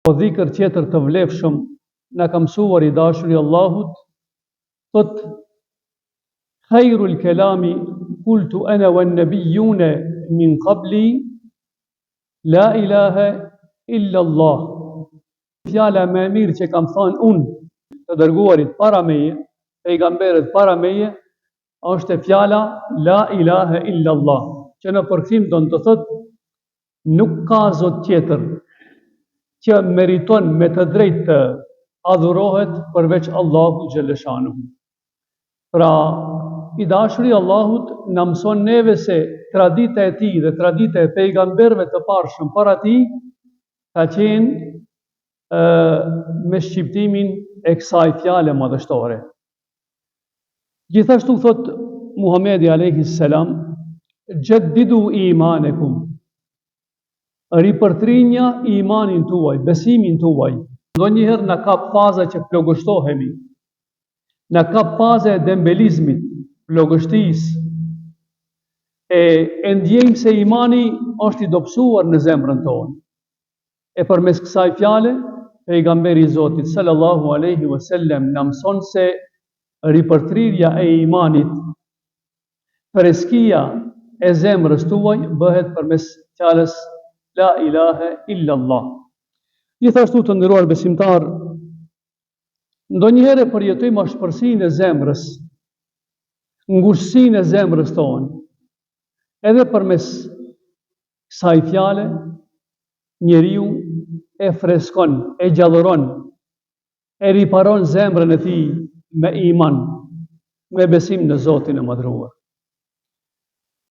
O dhikër tjetër të vlefshëm na ka mësuar I dashuri Allahut, thot khairul kelami qultu ana wan nabiyuna min qabli la ilaha illa Allah. Fjala më e mirë që kam thënë unë të dërguarit para meje, pejgamberët para meje, është fjala la ilaha illa Allah, që në përkthim do të thotë nuk ka zot tjetër që meriton me të drejtë të adhurohet përveç Allahu xhaleshanu. Pra, I dashuri Allahut na mëson neve se tradita e tij dhe tradita e pejgamberëve të parshëm para tij ka qenë me shqiptimin e kësaj fjale madhështore. Gjithashtu thot Muhamedi alayhi salam, jaddidu imanekum, ripërtrinja imanin tuaj, besimin tuaj. Ndonjëherë na kap faza që plogështohemi, na kap faza e dembelizmit, plogështisë, e ndjejmë se imani është I dobësuar në zemrën tonë. E përmes kësaj fjale, pejgamberi I Zotit sallallahu alaihi wasallam na mëson se ripërtrirja e imanit, freskia e zemrës tuaj bëhet përmes fjalës la ilaha illa Allah. Gjithashtu të nderuar besimtar, ndonjëherë përjetojmë ashpërsinë e zemrës, ngushësinë e zemrës tonë. Edhe përmes kësaj fjale, njeriu e freskon, e gjallëron, e riparon zemrën e tij me iman, me besim në Zotin e madhruar.